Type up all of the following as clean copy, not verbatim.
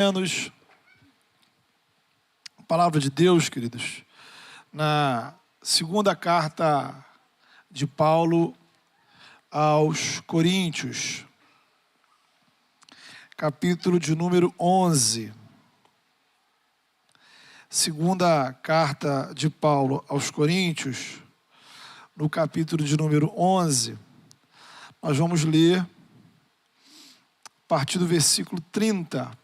Menos a palavra de Deus, queridos, na segunda carta de Paulo aos Coríntios, capítulo de número 11. Segunda carta de Paulo aos Coríntios, no capítulo de número 11, nós vamos ler a partir do versículo 30.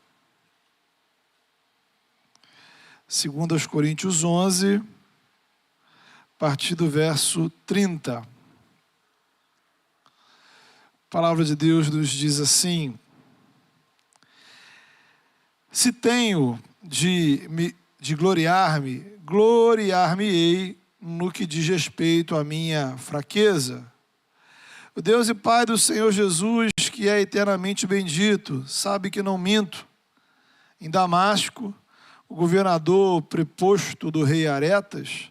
2 Coríntios 11, a partir do verso 30. A palavra de Deus nos diz assim: se tenho de gloriar-me, gloriar-me-ei no que diz respeito à minha fraqueza. O Deus e Pai do Senhor Jesus, que é eternamente bendito, sabe que não minto. Em Damasco, o governador preposto do rei Aretas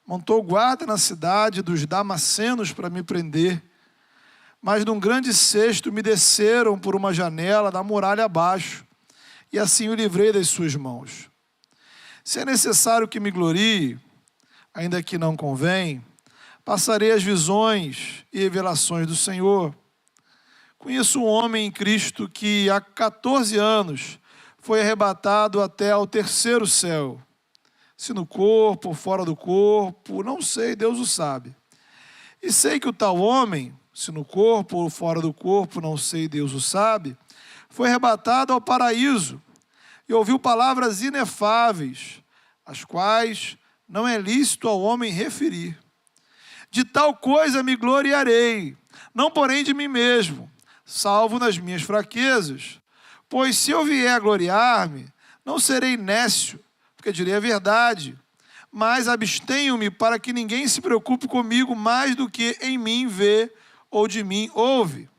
montou guarda na cidade dos Damascenos para me prender, mas num grande cesto me desceram por uma janela da muralha abaixo, e assim o livrei das suas mãos. Se é necessário que me glorie, ainda que não convém, passarei as visões e revelações do Senhor. Conheço um homem em Cristo que há 14 anos foi arrebatado até ao terceiro céu. Se no corpo ou fora do corpo, não sei, Deus o sabe. E sei que o tal homem, se no corpo ou fora do corpo, não sei, Deus o sabe, foi arrebatado ao paraíso e ouviu palavras inefáveis, as quais não é lícito ao homem referir. De tal coisa me gloriarei, não porém de mim mesmo, salvo nas minhas fraquezas. Pois se eu vier a gloriar-me, não serei nécio, porque direi a verdade, mas abstenho-me para que ninguém se preocupe comigo mais do que em mim vê ou de mim ouve.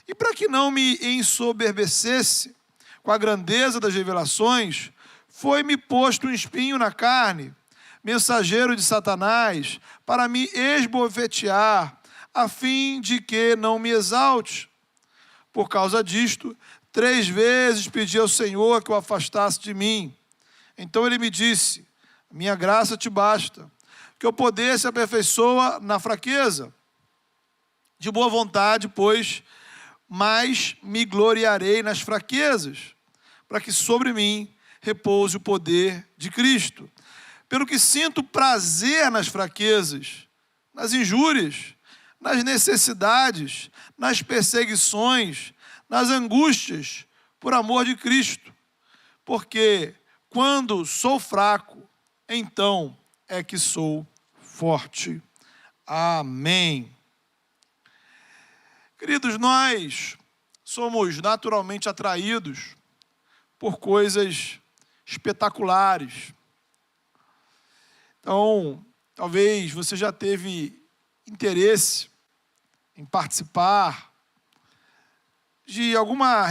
E para que não me ensoberbecesse com a grandeza das revelações, foi-me posto um espinho na carne, mensageiro de Satanás, para me esbofetear, a fim de que não me exalte. Por causa disto, 3 vezes pedi ao Senhor que o afastasse de mim. Então ele me disse: minha graça te basta, que o poder se aperfeiçoa na fraqueza. De boa vontade, pois, mas me gloriarei nas fraquezas, para que sobre mim repouse o poder de Cristo. Pelo que sinto prazer nas fraquezas, nas injúrias, nas necessidades, nas perseguições, nas angústias, por amor de Cristo. Porque quando sou fraco, então é que sou forte. Amém. Queridos, nós somos naturalmente atraídos por coisas espetaculares. Então, talvez você já teve interesse em participar de alguma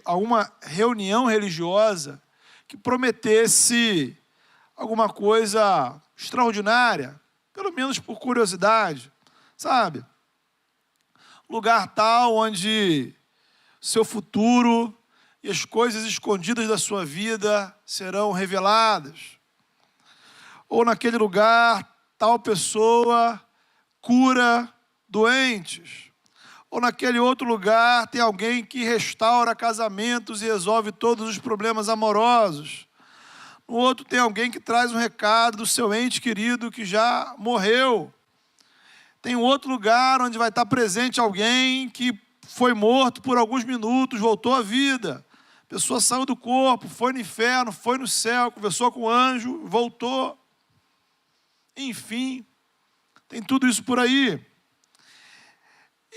alguma reunião religiosa que prometesse alguma coisa extraordinária, pelo menos por curiosidade, sabe? Lugar tal onde seu futuro e as coisas escondidas da sua vida serão reveladas. Ou naquele lugar, tal pessoa cura doentes. Ou naquele outro lugar tem alguém que restaura casamentos e resolve todos os problemas amorosos. No outro tem alguém que traz um recado do seu ente querido que já morreu. Tem um outro lugar onde vai estar presente alguém que foi morto por alguns minutos, voltou à vida. A pessoa saiu do corpo, foi no inferno, foi no céu, conversou com o anjo, voltou. Enfim, tem tudo isso por aí.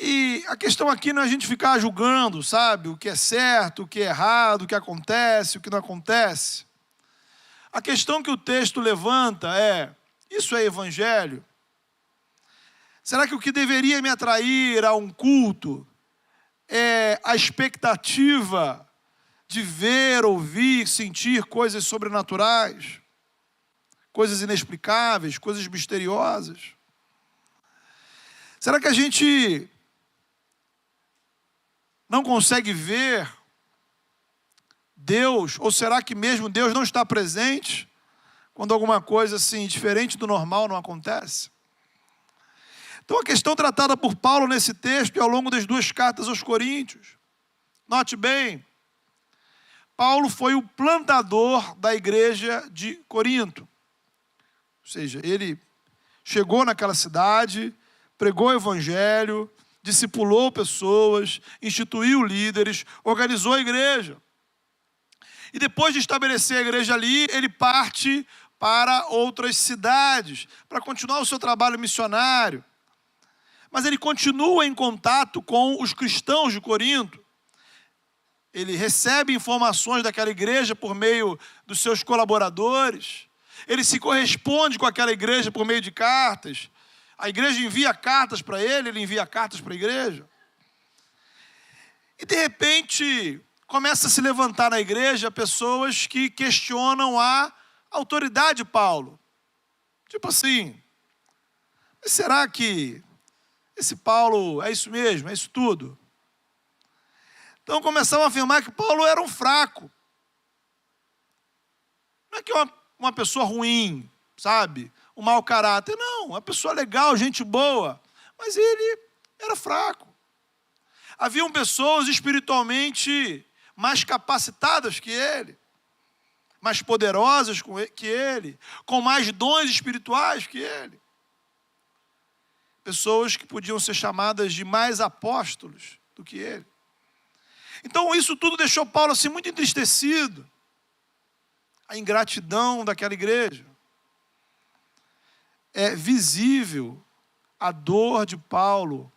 E a questão aqui não é a gente ficar julgando, sabe? O que é certo, o que é errado, o que acontece, o que não acontece. A questão que o texto levanta é: isso é evangelho? Será que o que deveria me atrair a um culto é a expectativa de ver, ouvir, sentir coisas sobrenaturais? Coisas inexplicáveis, coisas misteriosas? Será que a gente não consegue ver Deus, ou será que mesmo Deus não está presente quando alguma coisa assim diferente do normal não acontece? Então a questão tratada por Paulo nesse texto e ao longo das 2 cartas aos Coríntios, note bem, Paulo foi o plantador da igreja de Corinto. Ou seja, ele chegou naquela cidade, pregou o evangelho, discipulou pessoas, instituiu líderes, organizou a igreja. E depois de estabelecer a igreja ali, ele parte para outras cidades, para continuar o seu trabalho missionário. Mas ele continua em contato com os cristãos de Corinto. Ele recebe informações daquela igreja por meio dos seus colaboradores. Ele se corresponde com aquela igreja por meio de cartas. A igreja envia cartas para ele, ele envia cartas para a igreja. E de repente, começa a se levantar na igreja pessoas que questionam a autoridade de Paulo. Tipo assim, mas será que esse Paulo é isso mesmo, é isso tudo? Então começaram a afirmar que Paulo era um fraco. Não é que é uma pessoa ruim, sabe? Um mau caráter. Não, uma pessoa legal, gente boa. Mas ele era fraco. Haviam pessoas espiritualmente mais capacitadas que ele, mais poderosas que ele, com mais dons espirituais que ele. Pessoas que podiam ser chamadas de mais apóstolos do que ele. Então isso tudo deixou Paulo assim muito entristecido. A ingratidão daquela igreja. É visível a dor de Paulo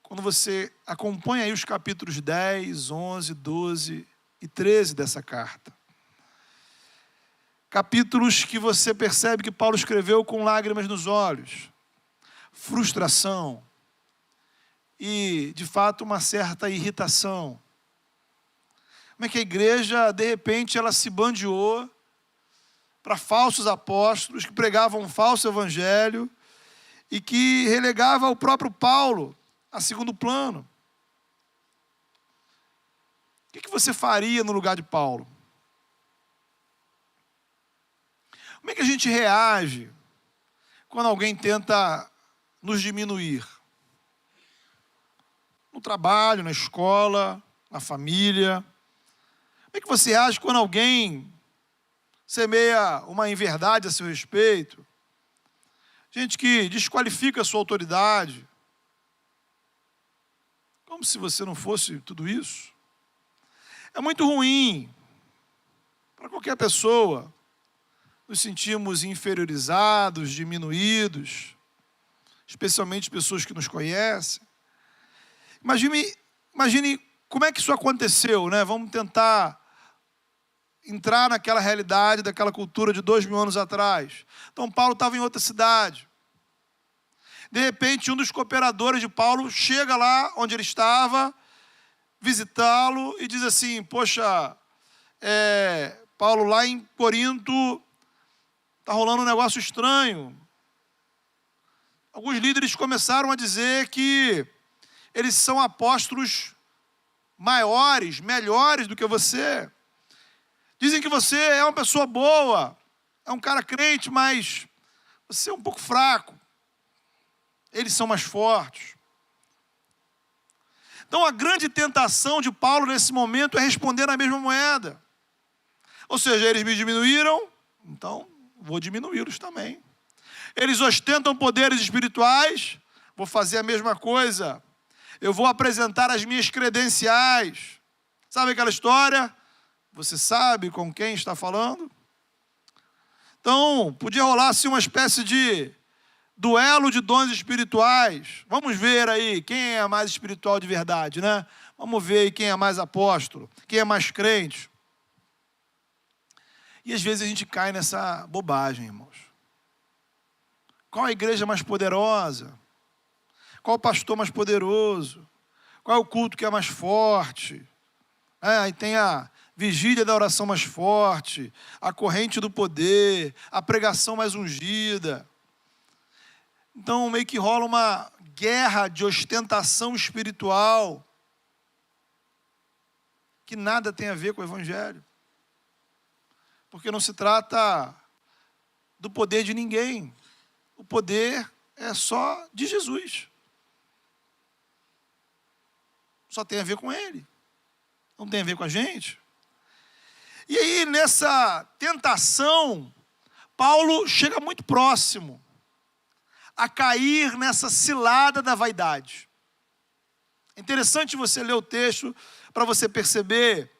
quando você acompanha aí os capítulos 10, 11, 12 e 13 dessa carta. Capítulos que você percebe que Paulo escreveu com lágrimas nos olhos, frustração e, de fato, uma certa irritação. Como é que a igreja, de repente, ela se bandeou para falsos apóstolos que pregavam um falso evangelho e que relegava o próprio Paulo a segundo plano. O que você faria no lugar de Paulo? Como é que a gente reage quando alguém tenta nos diminuir? No trabalho, na escola, na família. Como é que você age quando alguém semeia uma inverdade a seu respeito? Gente que desqualifica a sua autoridade. Como se você não fosse tudo isso. É muito ruim para qualquer pessoa. Nos sentimos inferiorizados, diminuídos, especialmente pessoas que nos conhecem. Imagine como é que isso aconteceu, né? Vamos tentar entrar naquela realidade, daquela cultura de 2000 anos atrás. Então Paulo estava em outra cidade. De repente, um dos cooperadores de Paulo chega lá onde ele estava, visitá-lo e diz assim, poxa, Paulo, lá em Corinto está rolando um negócio estranho. Alguns líderes começaram a dizer que eles são apóstolos maiores, melhores do que você. Dizem que você é uma pessoa boa, é um cara crente, mas você é um pouco fraco. Eles são mais fortes. Então a grande tentação de Paulo nesse momento é responder na mesma moeda. Ou seja, eles me diminuíram, então vou diminuí-los também. Eles ostentam poderes espirituais, vou fazer a mesma coisa. Eu vou apresentar as minhas credenciais. Sabe aquela história? Você sabe com quem está falando? Então, podia rolar assim uma espécie de duelo de dons espirituais. Vamos ver aí quem é mais espiritual de verdade, né? Vamos ver aí quem é mais apóstolo, quem é mais crente. E às vezes a gente cai nessa bobagem, irmãos. Qual a igreja mais poderosa? Qual o pastor mais poderoso? Qual é o culto que é mais forte? Aí tem a vigília da oração mais forte, a corrente do poder, a pregação mais ungida. Então meio que rola uma guerra de ostentação espiritual que nada tem a ver com o Evangelho. Porque não se trata do poder de ninguém. O poder é só de Jesus. Só tem a ver com Ele. Não tem a ver com a gente. E aí, nessa tentação, Paulo chega muito próximo a cair nessa cilada da vaidade. É interessante você ler o texto para você perceber.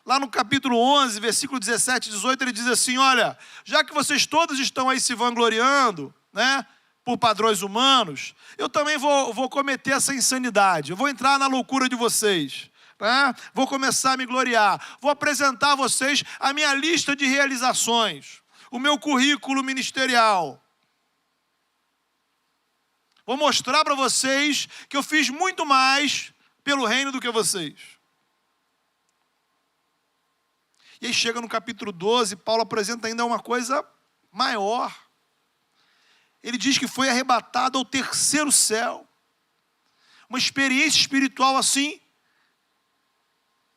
Lá no capítulo 11, versículo 17 e 18, ele diz assim, olha, já que vocês todos estão aí se vangloriando, né, por padrões humanos, eu também vou cometer essa insanidade. Eu vou entrar na loucura de vocês. Né? Vou começar a me gloriar. Vou apresentar a vocês a minha lista de realizações. O meu currículo ministerial. Vou mostrar para vocês que eu fiz muito mais pelo reino do que vocês. E aí chega no capítulo 12, Paulo apresenta ainda uma coisa maior. Ele diz que foi arrebatado ao terceiro céu. Uma experiência espiritual assim,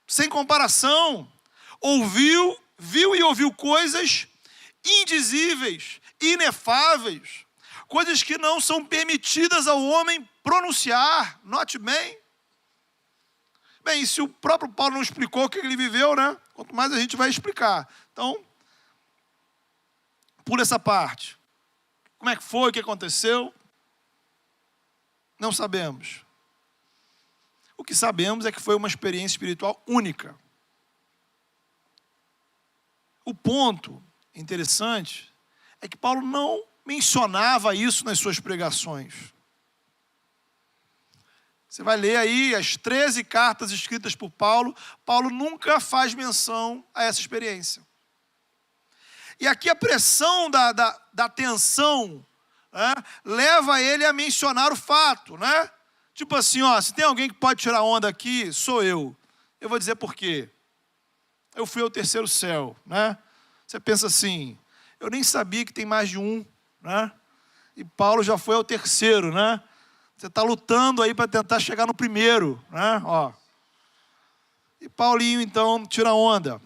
sem comparação. Viu e ouviu coisas indizíveis, inefáveis, coisas que não são permitidas ao homem pronunciar. Note bem. Bem, se o próprio Paulo não explicou o que ele viveu, né? Quanto mais a gente vai explicar. Então, pula essa parte. Como é que foi, o que aconteceu? Não sabemos. O que sabemos é que foi uma experiência espiritual única. O ponto interessante é que Paulo não mencionava isso nas suas pregações. Você vai ler aí as 13 cartas escritas por Paulo. Paulo nunca faz menção a essa experiência. E aqui a pressão da tensão, né, leva ele a mencionar o fato, né? Tipo assim, ó, se tem alguém que pode tirar onda aqui, sou eu. Eu vou dizer por quê. Eu fui ao terceiro céu, né? Você pensa assim, eu nem sabia que tem mais de um, né? E Paulo já foi ao terceiro, né? Você está lutando aí para tentar chegar no primeiro, né? Ó. E Paulinho, então, tira onda.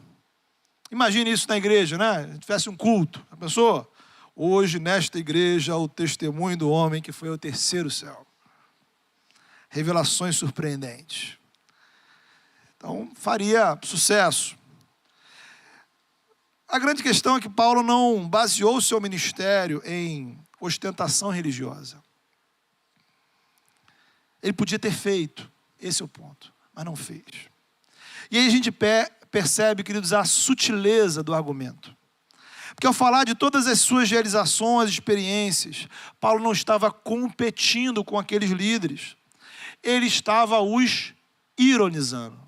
Imagine isso na igreja, né? Se tivesse um culto. A pessoa, hoje nesta igreja, o testemunho do homem que foi ao terceiro céu. Revelações surpreendentes. Então, faria sucesso. A grande questão é que Paulo não baseou o seu ministério em ostentação religiosa. Ele podia ter feito, esse é o ponto, mas não fez. E aí a gente percebe, queridos, a sutileza do argumento. Porque ao falar de todas as suas realizações, experiências, Paulo não estava competindo com aqueles líderes. Ele estava os ironizando.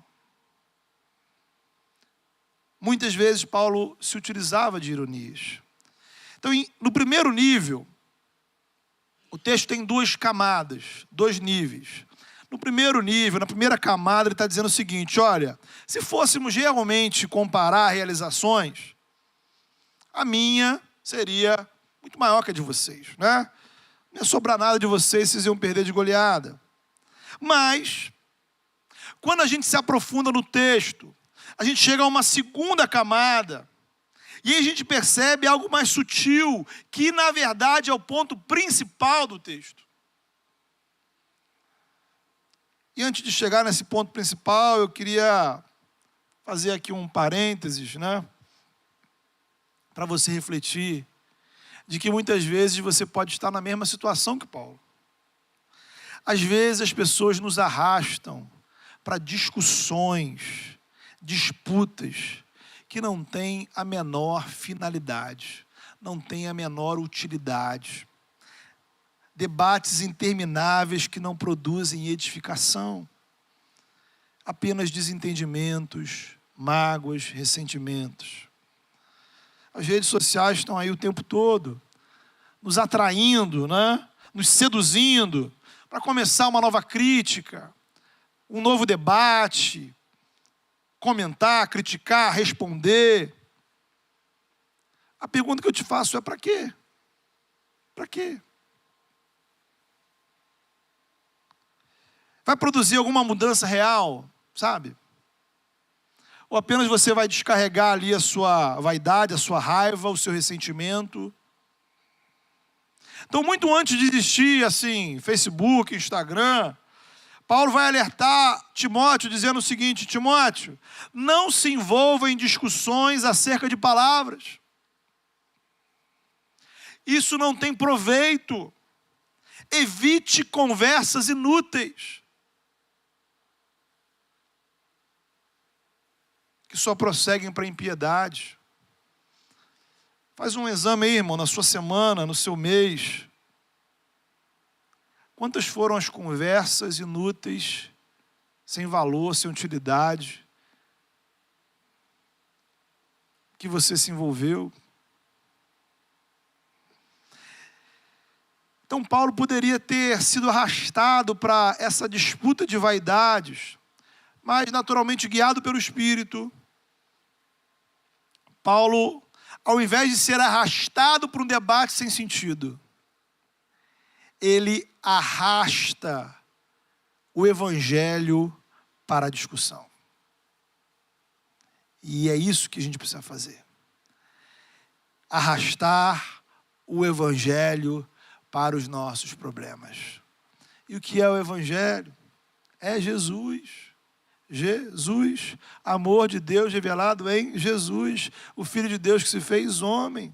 Muitas vezes Paulo se utilizava de ironias. Então, no primeiro nível, o texto tem duas camadas, dois níveis. No primeiro nível, na primeira camada, ele está dizendo o seguinte, olha, se fôssemos realmente comparar realizações, a minha seria muito maior que a de vocês, né? Não ia sobrar nada de vocês, vocês iam perder de goleada. Mas, quando a gente se aprofunda no texto, a gente chega a uma segunda camada, e aí a gente percebe algo mais sutil, que na verdade é o ponto principal do texto. E antes de chegar nesse ponto principal, eu queria fazer aqui um parênteses, né? Para você refletir, de que muitas vezes você pode estar na mesma situação que Paulo. Às vezes as pessoas nos arrastam para discussões, disputas, que não têm a menor finalidade, não têm a menor utilidade. Debates intermináveis que não produzem edificação. Apenas desentendimentos, mágoas, ressentimentos. As redes sociais estão aí o tempo todo, nos atraindo, né? Nos seduzindo, para começar uma nova crítica, um novo debate, comentar, criticar, responder. A pergunta que eu te faço é para quê? Para quê? Vai produzir alguma mudança real, sabe? Ou apenas você vai descarregar ali a sua vaidade, a sua raiva, o seu ressentimento? Então, muito antes de existir, assim, Facebook, Instagram, Paulo vai alertar Timóteo dizendo o seguinte: Timóteo, não se envolva em discussões acerca de palavras. Isso não tem proveito. Evite conversas inúteis, que só prosseguem para a impiedade. Faz um exame aí, irmão, na sua semana, no seu mês. Quantas foram as conversas inúteis, sem valor, sem utilidade, que você se envolveu? Então, Paulo poderia ter sido arrastado para essa disputa de vaidades, mas naturalmente guiado pelo Espírito, Paulo, ao invés de ser arrastado para um debate sem sentido, ele arrasta o Evangelho para a discussão. E é isso que a gente precisa fazer. Arrastar o Evangelho para os nossos problemas. E o que é o Evangelho? É Jesus. Jesus, amor de Deus revelado em Jesus, o Filho de Deus que se fez homem.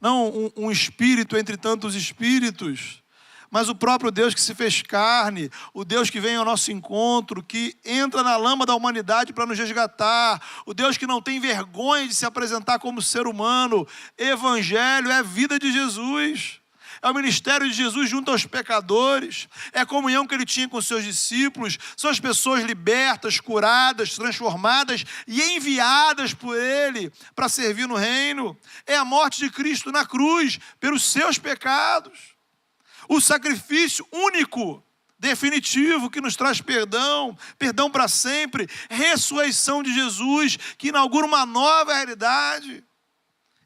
Não um espírito entre tantos espíritos, mas o próprio Deus que se fez carne, o Deus que vem ao nosso encontro, que entra na lama da humanidade para nos resgatar, o Deus que não tem vergonha de se apresentar como ser humano. Evangelho é a vida de Jesus. É o ministério de Jesus junto aos pecadores, é a comunhão que ele tinha com seus discípulos, são as pessoas libertas, curadas, transformadas e enviadas por ele para servir no reino. É a morte de Cristo na cruz pelos seus pecados, o sacrifício único, definitivo, que nos traz perdão, perdão para sempre, ressurreição de Jesus, que inaugura uma nova realidade.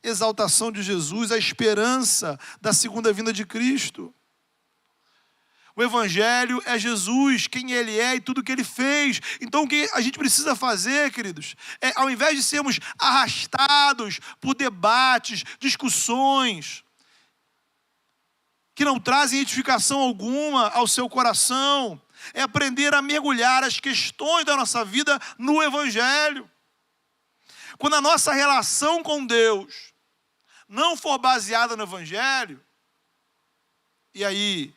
Exaltação de Jesus, a esperança da segunda vinda de Cristo. O Evangelho é Jesus, quem Ele é e tudo que Ele fez. Então o que a gente precisa fazer, queridos, é, ao invés de sermos arrastados por debates, discussões, que não trazem edificação alguma ao seu coração, é aprender a mergulhar as questões da nossa vida no Evangelho. Quando a nossa relação com Deus não for baseada no Evangelho, e aí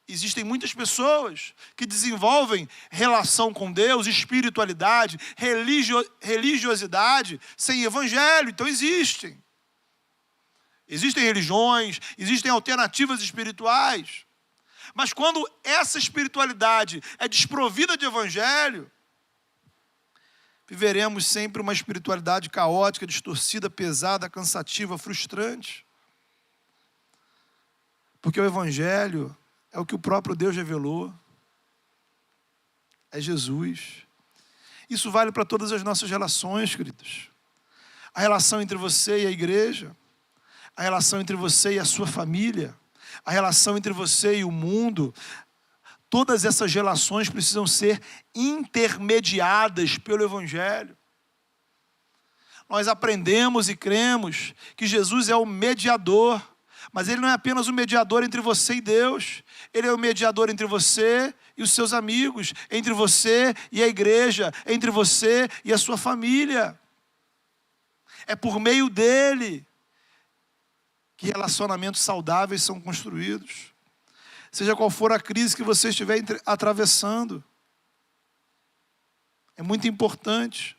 existem muitas pessoas que desenvolvem relação com Deus, espiritualidade, religiosidade sem Evangelho. Então existem religiões, existem alternativas espirituais, mas quando essa espiritualidade é desprovida de Evangelho, viveremos sempre uma espiritualidade caótica, distorcida, pesada, cansativa, frustrante. Porque o Evangelho é o que o próprio Deus revelou. É Jesus. Isso vale para todas as nossas relações, queridos. A relação entre você e a igreja, a relação entre você e a sua família, a relação entre você e o mundo. Todas essas relações precisam ser intermediadas pelo Evangelho. Nós aprendemos e cremos que Jesus é o mediador, mas Ele não é apenas o mediador entre você e Deus, Ele é o mediador entre você e os seus amigos, entre você e a igreja, entre você e a sua família. É por meio dEle que relacionamentos saudáveis são construídos. Seja qual for a crise que você estiver atravessando, é muito importante.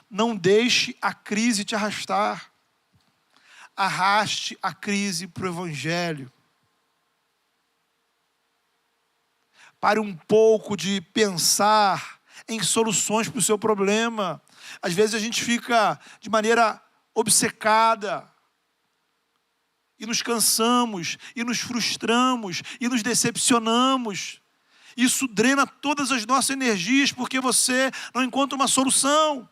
Não deixe a crise te arrastar. Arraste a crise para o Evangelho. Pare um pouco de pensar em soluções para o seu problema. Às vezes a gente fica de maneira obcecada, e nos cansamos, e nos frustramos, e nos decepcionamos. Isso drena todas as nossas energias, porque você não encontra uma solução.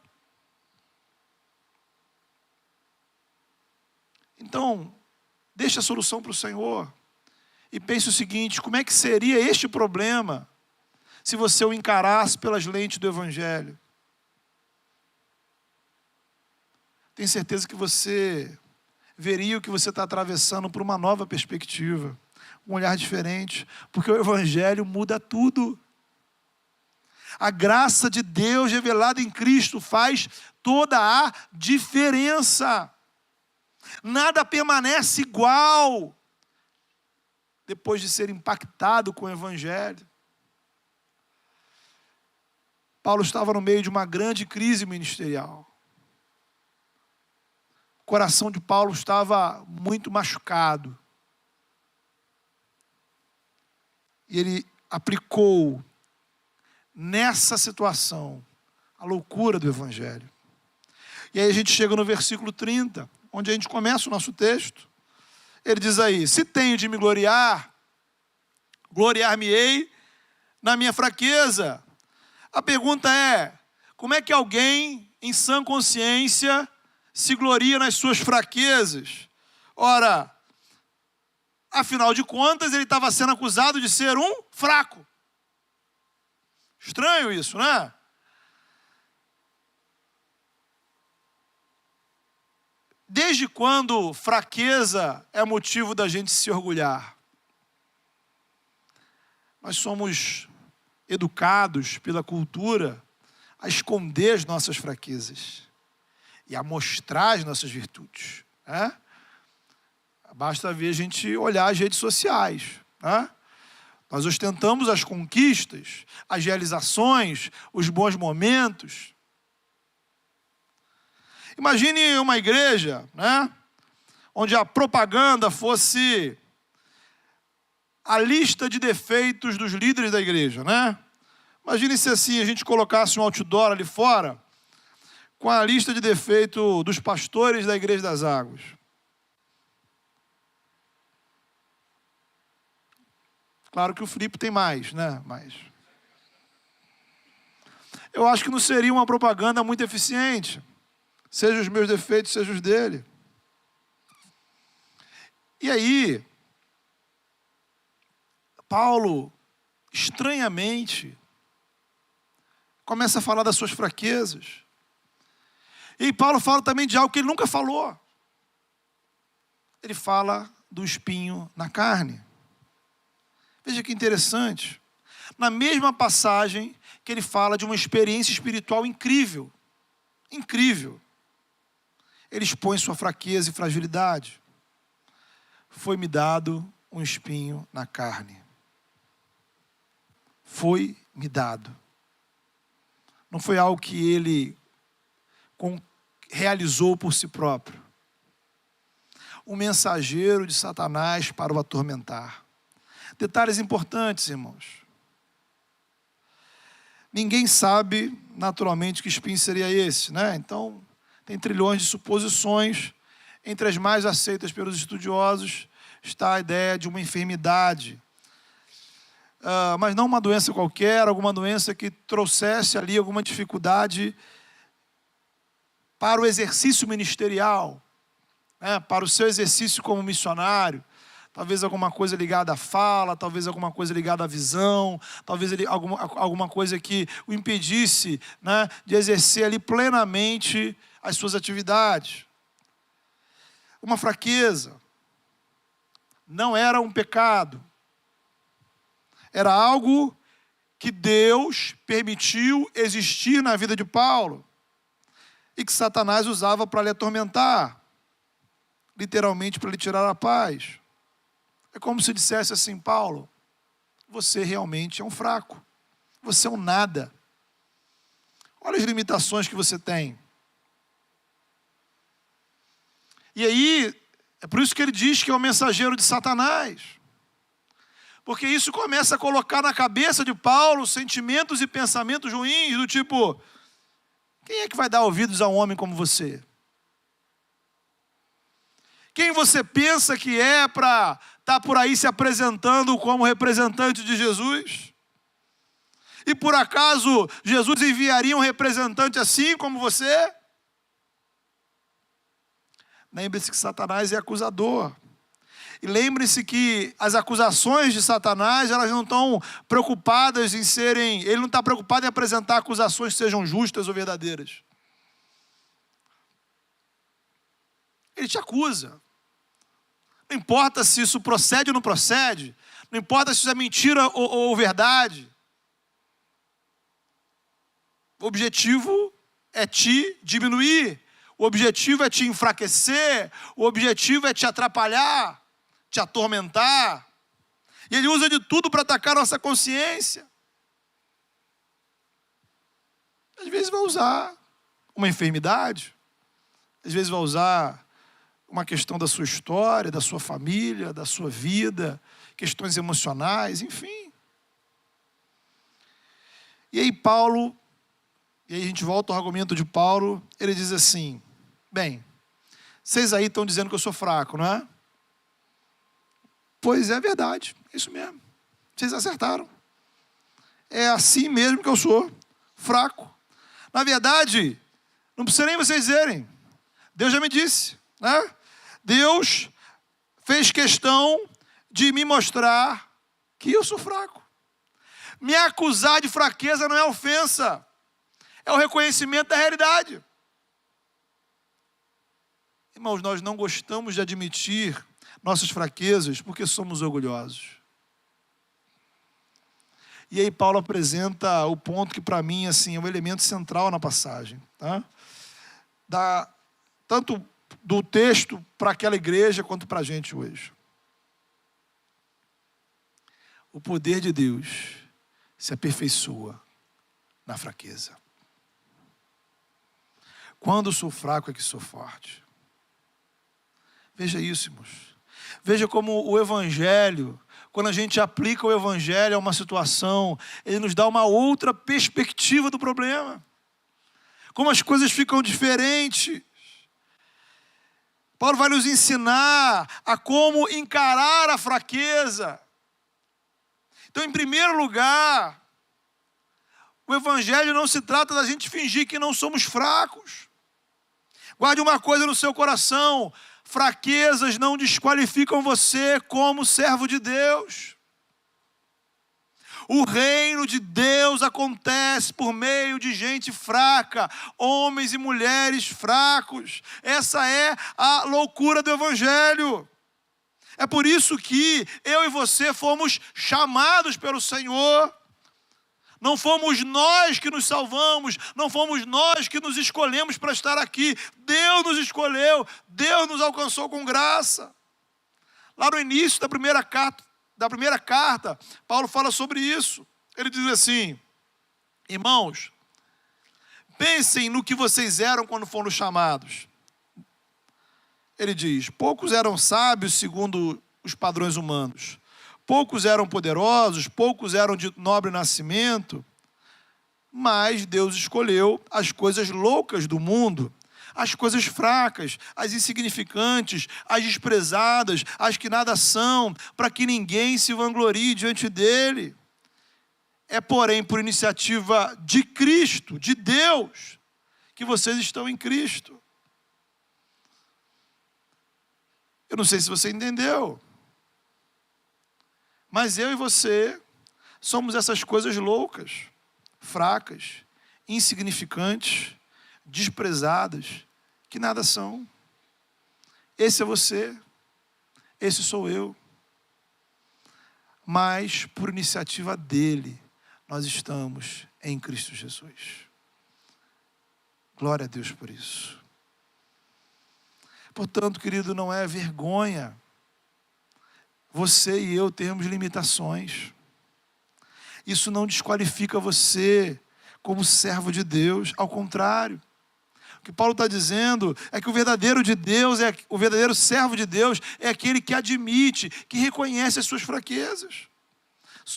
Então, deixe a solução para o Senhor. E pense o seguinte: como é que seria este problema se você o encarasse pelas lentes do Evangelho? tenho certeza que você veria o que você está atravessando por uma nova perspectiva, um olhar diferente, porque o Evangelho muda tudo. A graça de Deus revelada em Cristo faz toda a diferença. Nada permanece igual depois de ser impactado com o Evangelho. Paulo estava no meio de uma grande crise ministerial. O coração de Paulo estava muito machucado. E ele aplicou nessa situação a loucura do Evangelho. E aí a gente chega no versículo 30, onde a gente começa o nosso texto. Ele diz aí: se tenho de me gloriar, gloriar-me-ei na minha fraqueza. A pergunta é: como é que alguém em sã consciência se gloria nas suas fraquezas? Ora, afinal de contas, ele estava sendo acusado de ser um fraco. Estranho isso, né? Desde quando fraqueza é motivo da gente se orgulhar? Nós somos educados pela cultura a esconder as nossas fraquezas e a mostrar as nossas virtudes, né? Basta ver a gente olhar as redes sociais, né? Nós ostentamos as conquistas, as realizações, os bons momentos. Imagine uma igreja, né, onde a propaganda fosse a lista de defeitos dos líderes da igreja, né? Imagine se assim a gente colocasse um outdoor ali fora com a lista de defeitos dos pastores da Igreja das Águas. Claro que o Filipe tem mais, né? Mas eu acho que não seria uma propaganda muito eficiente. Seja os meus defeitos, seja os dele. E aí, Paulo, estranhamente, começa a falar das suas fraquezas. E Paulo fala também de algo que ele nunca falou. Ele fala do espinho na carne. Veja que interessante. Na mesma passagem que ele fala de uma experiência espiritual incrível. Incrível. Ele expõe sua fraqueza e fragilidade. Foi-me dado um espinho na carne. Foi-me dado. Não foi algo que ele realizou por si próprio. Um mensageiro de Satanás para o atormentar. Detalhes importantes, irmãos. Ninguém sabe, naturalmente, que espinho seria esse, né? Então, tem trilhões de suposições. Entre as mais aceitas pelos estudiosos está a ideia de uma enfermidade. Mas não uma doença qualquer, alguma doença que trouxesse ali alguma dificuldade para o exercício ministerial, né? Para o seu exercício como missionário. Talvez alguma coisa ligada à fala, talvez alguma coisa ligada à visão, talvez alguma coisa que o impedisse, né, de exercer ali plenamente as suas atividades. Uma fraqueza. Não era um pecado. Era algo que Deus permitiu existir na vida de Paulo e que Satanás usava para lhe atormentar, literalmente para lhe tirar a paz. É como se dissesse assim: Paulo, você realmente é um fraco, você é um nada. Olha as limitações que você tem. E aí, é por isso que ele diz que é o mensageiro de Satanás. Porque isso começa a colocar na cabeça de Paulo sentimentos e pensamentos ruins, do tipo: quem é que vai dar ouvidos a um homem como você? Quem você pensa que é para estar por aí se apresentando como representante de Jesus? E por acaso Jesus enviaria um representante assim como você? Lembre-se que Satanás é acusador. E lembre-se que as acusações de Satanás, elas não estão preocupadas em serem... Ele não está preocupado em apresentar acusações que sejam justas ou verdadeiras. ele te acusa. Não importa se isso procede ou não procede, não importa se isso é mentira ou verdade. O objetivo é te diminuir, o objetivo é te enfraquecer, o objetivo é te atrapalhar, te atormentar. E ele usa de tudo para atacar nossa consciência. Às vezes vai usar uma enfermidade, às vezes vai usar uma questão da sua história, da sua família, da sua vida, questões emocionais, enfim. E aí a gente volta ao argumento de Paulo, ele diz assim, bem, vocês aí estão dizendo que eu sou fraco, não é? Pois é verdade, é isso mesmo, vocês acertaram. É assim mesmo que eu sou, fraco. Na verdade, não precisa nem vocês dizerem, Deus já me disse, né? Deus fez questão de me mostrar que eu sou fraco. Me acusar de fraqueza não é ofensa, é o reconhecimento da realidade. Irmãos, nós não gostamos de admitir nossas fraquezas porque somos orgulhosos. E aí Paulo apresenta o ponto que para mim assim, é o elemento central na passagem. Tá? Tanto do texto para aquela igreja quanto para a gente hoje. O poder de Deus se aperfeiçoa na fraqueza. Quando sou fraco é que sou forte. Veja isso, irmãos. Veja como o Evangelho, quando a gente aplica o Evangelho a uma situação, ele nos dá uma outra perspectiva do problema. Como as coisas ficam diferentes. Paulo vai nos ensinar a como encarar a fraqueza. Então, em primeiro lugar, o Evangelho não se trata da gente fingir que não somos fracos. Guarde uma coisa no seu coração: fraquezas não desqualificam você como servo de Deus. O reino de Deus acontece por meio de gente fraca, homens e mulheres fracos. Essa é a loucura do Evangelho. É por isso que eu e você fomos chamados pelo Senhor. Não fomos nós que nos salvamos, não fomos nós que nos escolhemos para estar aqui. Deus nos escolheu, Deus nos alcançou com graça. Lá no início da primeira carta, Paulo fala sobre isso. Ele diz assim: irmãos, pensem no que vocês eram quando foram chamados. Ele diz: poucos eram sábios segundo os padrões humanos. Poucos eram poderosos, poucos eram de nobre nascimento, mas Deus escolheu as coisas loucas do mundo, as coisas fracas, as insignificantes, as desprezadas, as que nada são, para que ninguém se vanglorie diante dele. É, porém, por iniciativa de Cristo, de Deus, que vocês estão em Cristo. Eu não sei se você entendeu. Mas eu e você somos essas coisas loucas, fracas, insignificantes, desprezadas, que nada são. Esse é você, esse sou eu. Mas, por iniciativa dele, nós estamos em Cristo Jesus. Glória a Deus por isso. Portanto, querido, não é vergonha você e eu termos limitações. Isso não desqualifica você como servo de Deus. Ao contrário, o que Paulo está dizendo é que o verdadeiro servo de Deus é aquele que admite, que reconhece as suas fraquezas.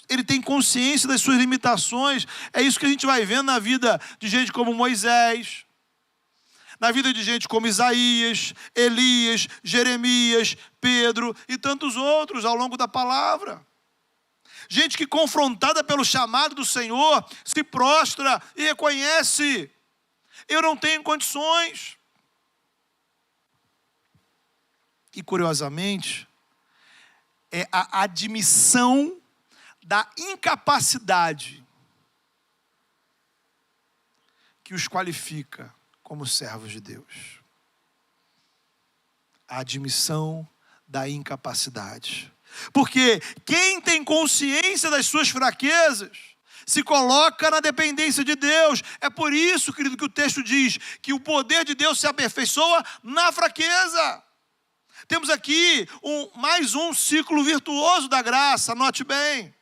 Ele tem consciência das suas limitações. É isso que a gente vai vendo na vida de gente como Moisés, na vida de gente como Isaías, Elias, Jeremias, Pedro e tantos outros ao longo da palavra. Gente que, confrontada pelo chamado do Senhor, se prostra e reconhece: eu não tenho condições. E, curiosamente, é a admissão da incapacidade que os qualifica como servos de Deus. A admissão da incapacidade. Porque quem tem consciência das suas fraquezas se coloca na dependência de Deus. É por isso, querido, que o texto diz que o poder de Deus se aperfeiçoa na fraqueza. Temos aqui mais um ciclo virtuoso da graça, anote bem.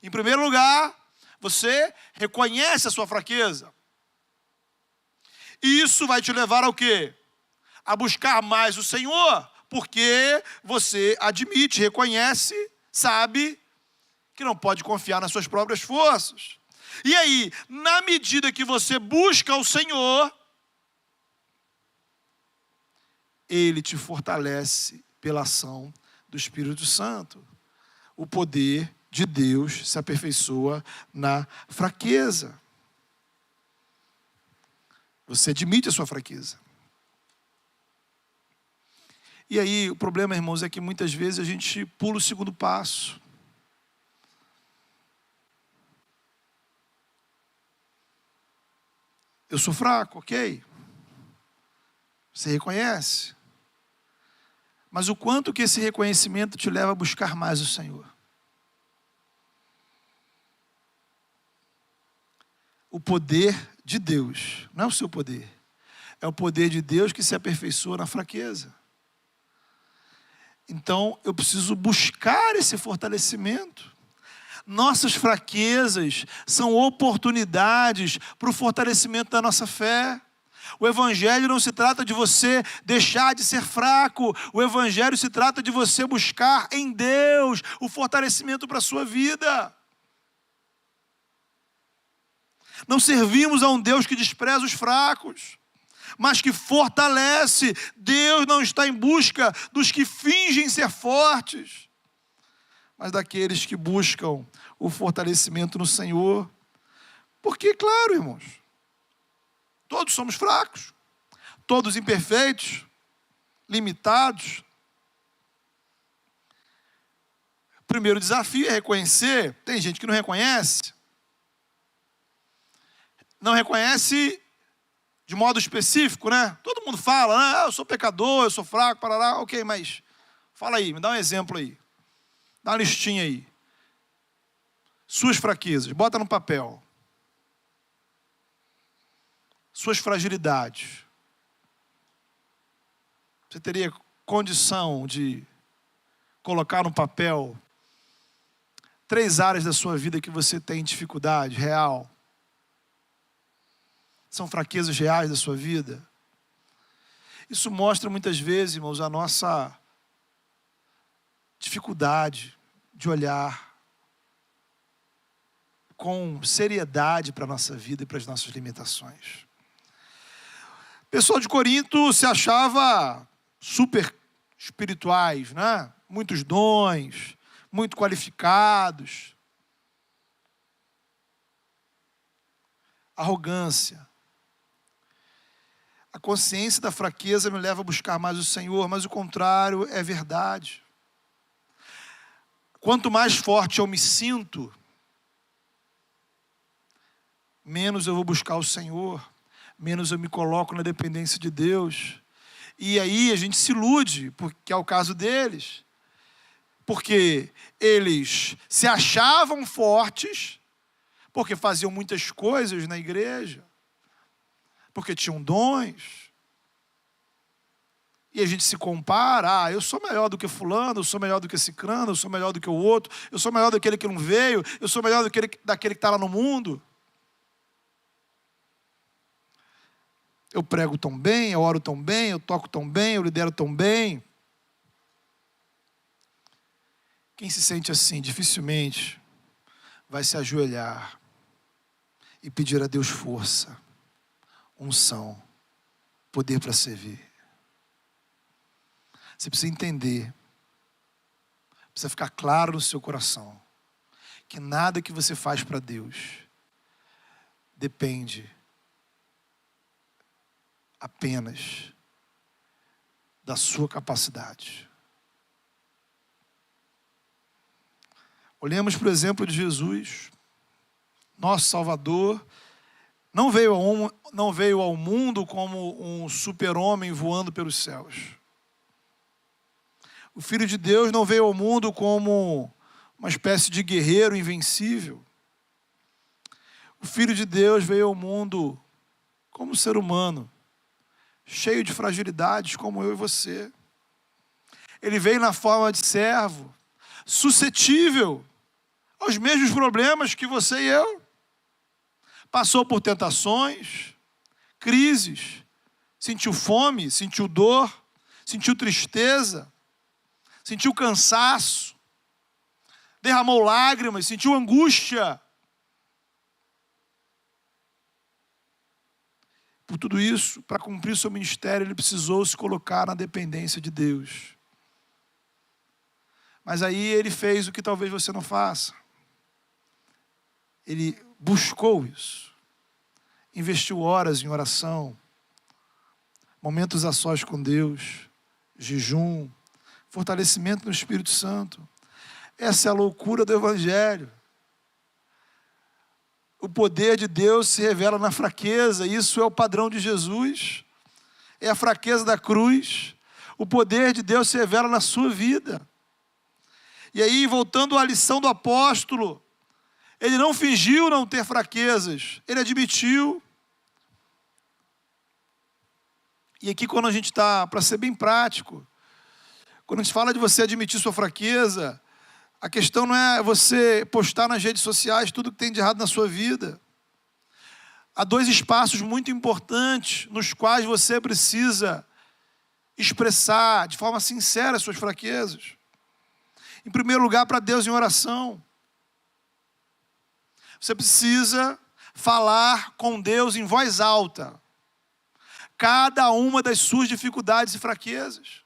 Em primeiro lugar, você reconhece a sua fraqueza. E isso vai te levar ao quê? A buscar mais o Senhor, porque você admite, reconhece, sabe que não pode confiar nas suas próprias forças. E aí, na medida que você busca o Senhor, Ele te fortalece pela ação do Espírito Santo. O poder de Deus se aperfeiçoa na fraqueza. Você admite a sua fraqueza. E aí, o problema, irmãos, é que muitas vezes a gente pula o segundo passo. Eu sou fraco, ok? Você reconhece. Mas o quanto que esse reconhecimento te leva a buscar mais o Senhor? O poder de Deus, não é o seu poder. É o poder de Deus que se aperfeiçoa na fraqueza. Então, eu preciso buscar esse fortalecimento. Nossas fraquezas são oportunidades para o fortalecimento da nossa fé. O Evangelho não se trata de você deixar de ser fraco. O Evangelho se trata de você buscar em Deus o fortalecimento para a sua vida. Não servimos a um Deus que despreza os fracos, mas que fortalece. Deus não está em busca dos que fingem ser fortes, mas daqueles que buscam o fortalecimento no Senhor. Porque, claro, irmãos, todos somos fracos, todos imperfeitos, limitados. O primeiro desafio é reconhecer. Tem gente que não reconhece. Não reconhece de modo específico, né? Todo mundo fala, né? Eu sou pecador, eu sou fraco, parará. Ok, mas fala aí, me dá um exemplo aí. Dá uma listinha aí. Suas fraquezas, bota no papel. Suas fragilidades. Você teria condição de colocar no papel 3 áreas da sua vida que você tem dificuldade real? São fraquezas reais da sua vida? Isso mostra muitas vezes, irmãos, a nossa dificuldade de olhar com seriedade para a nossa vida e para as nossas limitações. O pessoal de Corinto se achava super espirituais, né? Muitos dons, muito qualificados. Arrogância. A consciência da fraqueza me leva a buscar mais o Senhor, mas o contrário é verdade. Quanto mais forte eu me sinto, menos eu vou buscar o Senhor, menos eu me coloco na dependência de Deus. E aí a gente se ilude, porque é o caso deles. Porque eles se achavam fortes, porque faziam muitas coisas na igreja, porque tinham dons. E a gente se compara, eu sou melhor do que fulano, eu sou melhor do que cicrano, eu sou melhor do que o outro, eu sou melhor daquele que não veio, eu sou melhor daquele que está lá no mundo. Eu prego tão bem, eu oro tão bem, eu toco tão bem, eu lidero tão bem. Quem se sente assim, dificilmente vai se ajoelhar e pedir a Deus força, unção, poder para servir. Você precisa entender, precisa ficar claro no seu coração, que nada que você faz para Deus depende apenas da sua capacidade. Olhemos para o exemplo de Jesus, nosso Salvador. Não veio ao mundo como um super-homem voando pelos céus. O Filho de Deus não veio ao mundo como uma espécie de guerreiro invencível. O Filho de Deus veio ao mundo como ser humano, cheio de fragilidades como eu e você. Ele veio na forma de servo, suscetível aos mesmos problemas que você e eu. Passou por tentações, crises, sentiu fome, sentiu dor, sentiu tristeza, sentiu cansaço, derramou lágrimas, sentiu angústia. Por tudo isso, para cumprir seu ministério, ele precisou se colocar na dependência de Deus. Mas aí ele fez o que talvez você não faça. Ele buscou isso. Investiu horas em oração, momentos a sós com Deus, jejum, fortalecimento no Espírito Santo. Essa é a loucura do Evangelho. O poder de Deus se revela na fraqueza. Isso é o padrão de Jesus. É a fraqueza da cruz. O poder de Deus se revela na sua vida. E aí, voltando à lição do apóstolo, ele não fingiu não ter fraquezas. Ele admitiu. E aqui, quando a gente está, para ser bem prático, quando a gente fala de você admitir sua fraqueza, a questão não é você postar nas redes sociais tudo que tem de errado na sua vida. Há dois espaços muito importantes nos quais você precisa expressar de forma sincera as suas fraquezas. Em primeiro lugar, para Deus em oração. Você precisa falar com Deus em voz alta cada uma das suas dificuldades e fraquezas.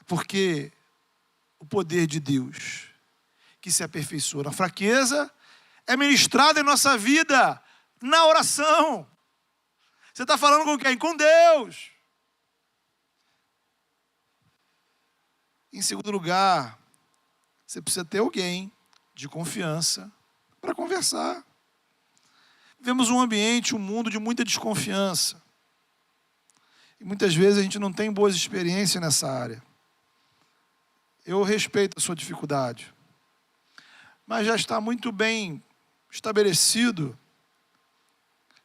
Porque o poder de Deus, que se aperfeiçoa na fraqueza, é ministrado em nossa vida na oração. Você está falando com quem? Com Deus. Em segundo lugar, você precisa ter alguém de confiança para conversar. Vivemos um ambiente, um mundo de muita desconfiança. E muitas vezes a gente não tem boas experiências nessa área. Eu respeito a sua dificuldade, mas já está muito bem estabelecido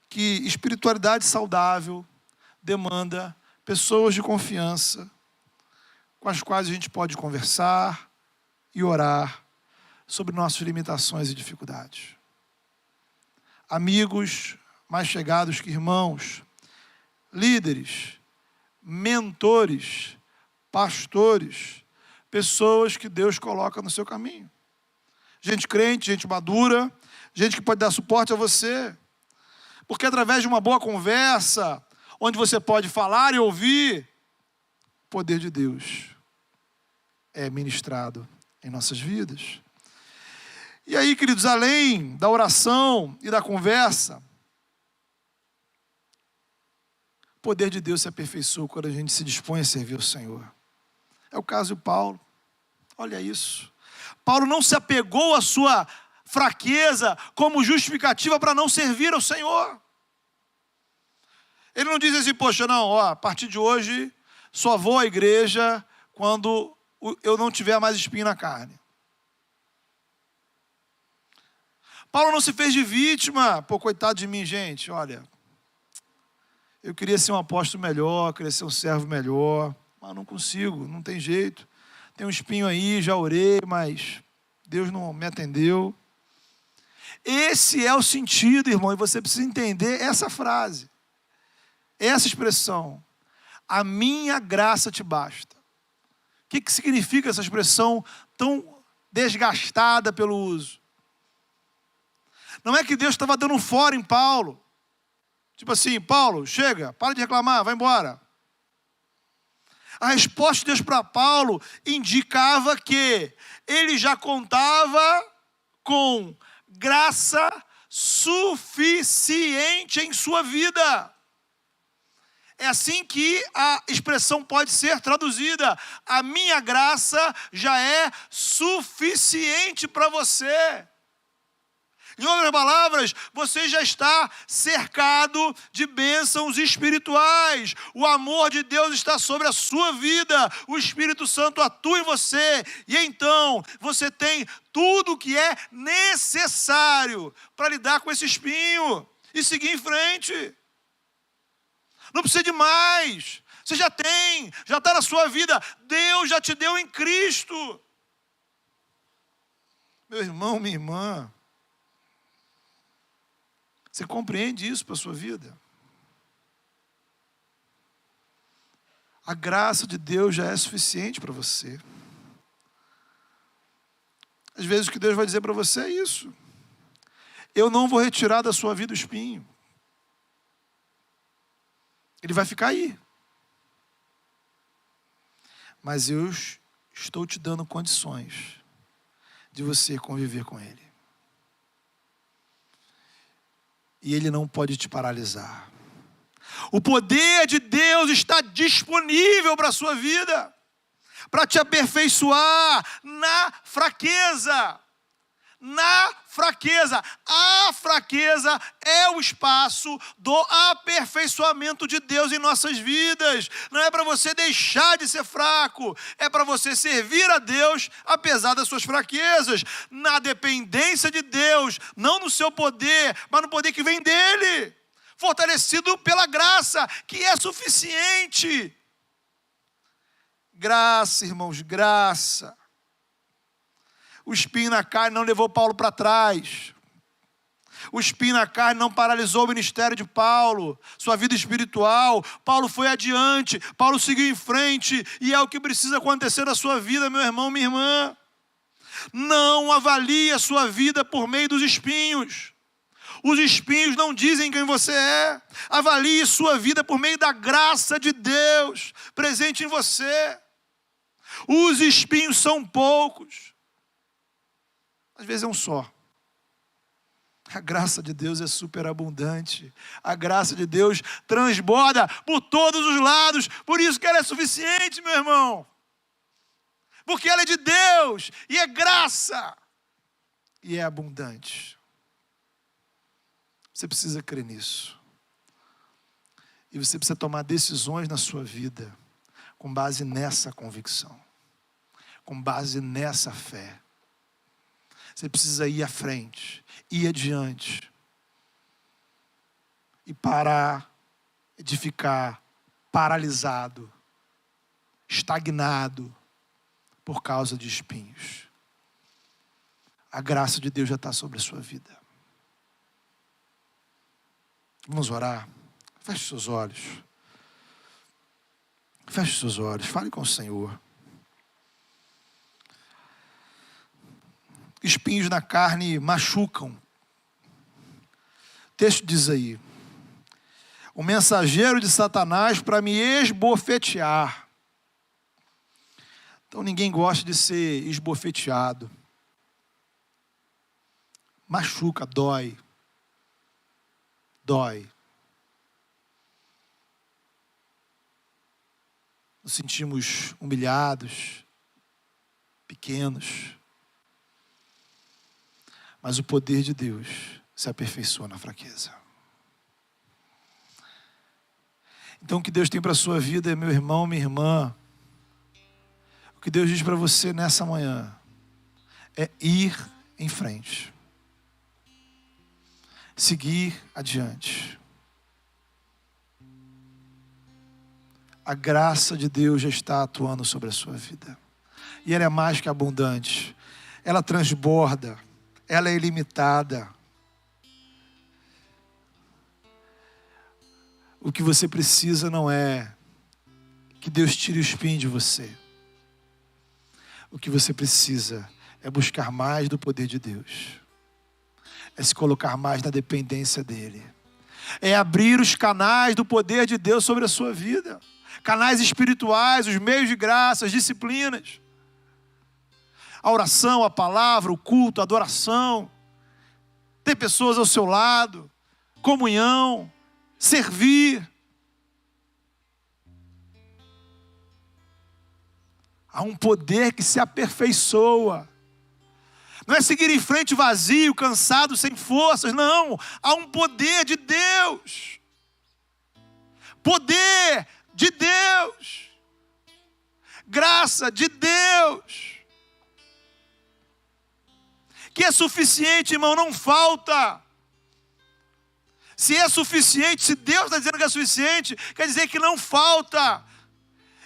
que espiritualidade saudável demanda pessoas de confiança com as quais a gente pode conversar e orar sobre nossas limitações e dificuldades. Amigos mais chegados que irmãos, líderes, mentores, pastores, pessoas que Deus coloca no seu caminho. Gente crente, gente madura, gente que pode dar suporte a você. Porque através de uma boa conversa, onde você pode falar e ouvir, o poder de Deus é ministrado em nossas vidas. E aí, queridos, além da oração e da conversa, o poder de Deus se aperfeiçoa quando a gente se dispõe a servir o Senhor. É o caso de Paulo. Olha isso. Paulo não se apegou à sua fraqueza como justificativa para não servir ao Senhor. Ele não diz assim, poxa, não, a partir de hoje só vou à igreja quando eu não tiver mais espinho na carne. Paulo não se fez de vítima. Pô, coitado de mim, gente, olha. Eu queria ser um apóstolo melhor, queria ser um servo melhor, mas não consigo, não tem jeito. Tem um espinho aí, já orei, mas Deus não me atendeu. Esse é o sentido, irmão, e você precisa entender essa frase, essa expressão. A minha graça te basta. O que significa essa expressão tão desgastada pelo uso? Não é que Deus estava dando um fora em Paulo. Tipo assim, Paulo, chega, para de reclamar, vai embora. A resposta de Deus para Paulo indicava que ele já contava com graça suficiente em sua vida. É assim que a expressão pode ser traduzida. A minha graça já é suficiente para você. Em outras palavras, você já está cercado de bênçãos espirituais. O amor de Deus está sobre a sua vida. O Espírito Santo atua em você. E então, você tem tudo o que é necessário para lidar com esse espinho e seguir em frente. Não precisa de mais. Você já tem, já está na sua vida. Deus já te deu em Cristo. Meu irmão, minha irmã, você compreende isso para a sua vida? A graça de Deus já é suficiente para você. Às vezes o que Deus vai dizer para você é isso. Eu não vou retirar da sua vida o espinho. Ele vai ficar aí. Mas eu estou te dando condições de você conviver com ele. E ele não pode te paralisar. O poder de Deus está disponível para a sua vida, para te aperfeiçoar na fraqueza. Na fraqueza. A fraqueza é o espaço do aperfeiçoamento de Deus em nossas vidas. Não é para você deixar de ser fraco, é para você servir a Deus apesar das suas fraquezas, na dependência de Deus, não no seu poder, mas no poder que vem dele, fortalecido pela graça, que é suficiente. Graça, irmãos, graça. O espinho na carne não levou Paulo para trás. O espinho na carne não paralisou o ministério de Paulo, sua vida espiritual. Paulo foi adiante, Paulo seguiu em frente, e é o que precisa acontecer na sua vida, meu irmão, minha irmã. Não avalie a sua vida por meio dos espinhos. Os espinhos não dizem quem você é. Avalie sua vida por meio da graça de Deus presente em você. Os espinhos são poucos. Às vezes é um só. A graça de Deus é superabundante. A graça de Deus transborda por todos os lados. Por isso que ela é suficiente, meu irmão. Porque ela é de Deus e é graça. E é abundante. Você precisa crer nisso. E você precisa tomar decisões na sua vida com base nessa convicção. Com base nessa fé. Você precisa ir à frente, ir adiante. E parar de ficar paralisado, estagnado por causa de espinhos. A graça de Deus já está sobre a sua vida. Vamos orar? Feche seus olhos. Feche seus olhos, fale com o Senhor. Espinhos na carne machucam. O texto diz aí: o mensageiro de Satanás para me esbofetear. Então ninguém gosta de ser esbofeteado. Machuca, dói. Dói. Nos sentimos humilhados, pequenos. Mas o poder de Deus se aperfeiçoa na fraqueza. Então o que Deus tem para a sua vida, meu irmão, minha irmã, o que Deus diz para você nessa manhã é ir em frente. Seguir adiante. A graça de Deus já está atuando sobre a sua vida. E ela é mais que abundante. Ela transborda. Ela é ilimitada. O que você precisa não é que Deus tire o espinho de você. O que você precisa é buscar mais do poder de Deus. É se colocar mais na dependência dEle. É abrir os canais do poder de Deus sobre a sua vida. Canais espirituais, os meios de graça, as disciplinas. A oração, a palavra, o culto, a adoração. Ter pessoas ao seu lado. Comunhão. Servir. Há um poder que se aperfeiçoa. Não é seguir em frente vazio, cansado, sem forças. Não, há um poder de Deus. Poder de Deus. Graça de Deus. Que é suficiente, irmão, não falta. Se é suficiente, se Deus está dizendo que é suficiente, quer dizer que não falta.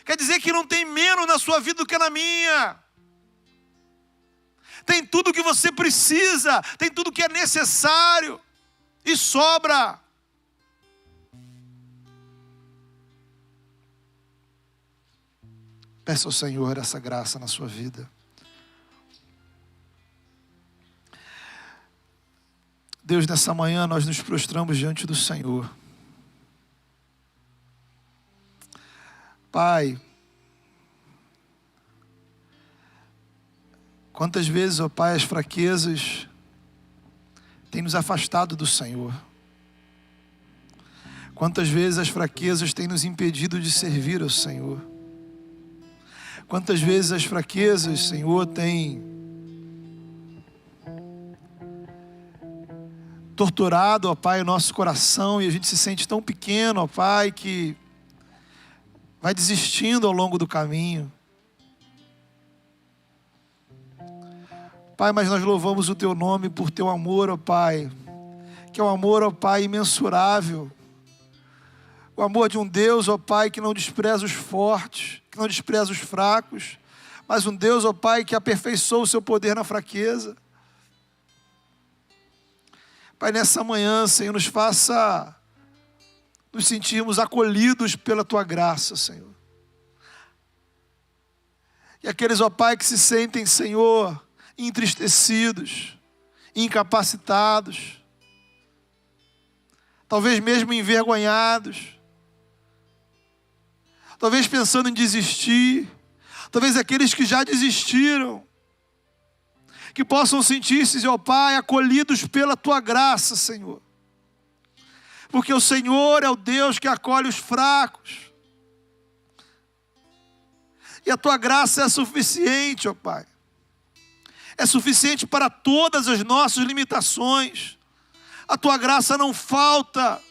Quer dizer que não tem menos na sua vida do que na minha. Tem tudo o que você precisa, tem tudo o que é necessário e sobra. Peça ao Senhor essa graça na sua vida. Deus, nessa manhã nós nos prostramos diante do Senhor. Pai, quantas vezes, ó Pai, as fraquezas têm nos afastado do Senhor. Quantas vezes as fraquezas têm nos impedido de servir ao Senhor. Quantas vezes as fraquezas, Senhor, têm torturado, ó Pai, o nosso coração, e a gente se sente tão pequeno, ó Pai, que vai desistindo ao longo do caminho. Pai, mas nós louvamos o Teu nome por Teu amor, ó Pai, que é um amor, ó Pai, imensurável. O amor de um Deus, ó Pai, que não despreza os fortes, que não despreza os fracos, mas um Deus, ó Pai, que aperfeiçoa o Seu poder na fraqueza. Pai, nessa manhã, Senhor, nos faça nos sentirmos acolhidos pela Tua graça, Senhor. E aqueles, ó Pai, que se sentem, Senhor, entristecidos, incapacitados, talvez mesmo envergonhados, talvez pensando em desistir, talvez aqueles que já desistiram, que possam sentir-se, ó Pai, acolhidos pela Tua graça, Senhor. Porque o Senhor é o Deus que acolhe os fracos. E a Tua graça é suficiente, ó Pai. É suficiente para todas as nossas limitações. A Tua graça não falta.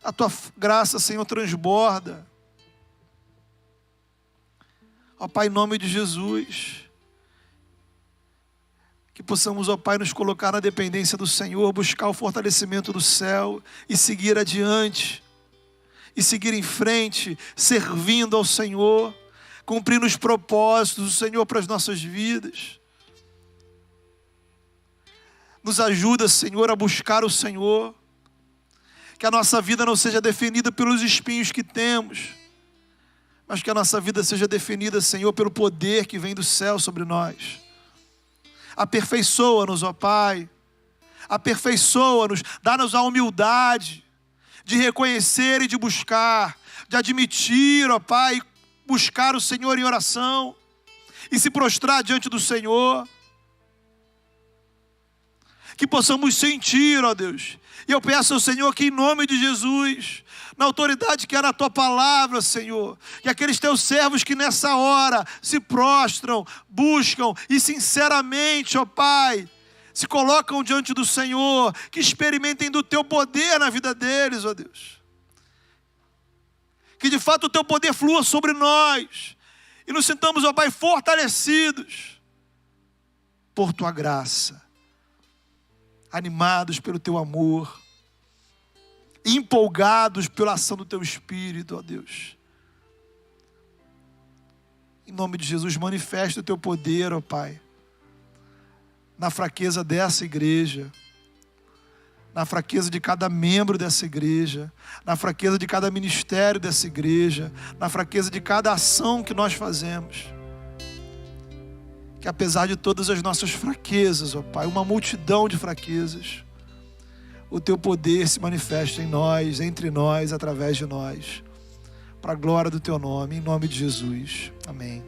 A Tua graça, Senhor, transborda. Ó Pai, em nome de Jesus, que possamos, ó Pai, nos colocar na dependência do Senhor, buscar o fortalecimento do céu e seguir adiante, e seguir em frente, servindo ao Senhor, cumprindo os propósitos do Senhor para as nossas vidas. Nos ajuda, Senhor, a buscar o Senhor, que a nossa vida não seja definida pelos espinhos que temos, mas que a nossa vida seja definida, Senhor, pelo poder que vem do céu sobre nós. Aperfeiçoa-nos, ó Pai, aperfeiçoa-nos, dá-nos a humildade de reconhecer e de buscar, de admitir, ó Pai, buscar o Senhor em oração e se prostrar diante do Senhor. Que possamos sentir, ó Deus. E eu peço ao Senhor que em nome de Jesus, na autoridade que é na Tua palavra, Senhor, que aqueles Teus servos que nessa hora se prostram, buscam e sinceramente, ó Pai, se colocam diante do Senhor, que experimentem do Teu poder na vida deles, ó Deus. Que de fato o Teu poder flua sobre nós e nos sintamos, ó Pai, fortalecidos por Tua graça, animados pelo Teu amor, empolgados pela ação do Teu Espírito, ó Deus. Em nome de Jesus, manifesta o Teu poder, ó Pai, na fraqueza dessa igreja, na fraqueza de cada membro dessa igreja, na fraqueza de cada ministério dessa igreja, na fraqueza de cada ação que nós fazemos. Que apesar de todas as nossas fraquezas, ó Pai, uma multidão de fraquezas, o Teu poder se manifesta em nós, entre nós, através de nós, para a glória do Teu nome, em nome de Jesus. Amém.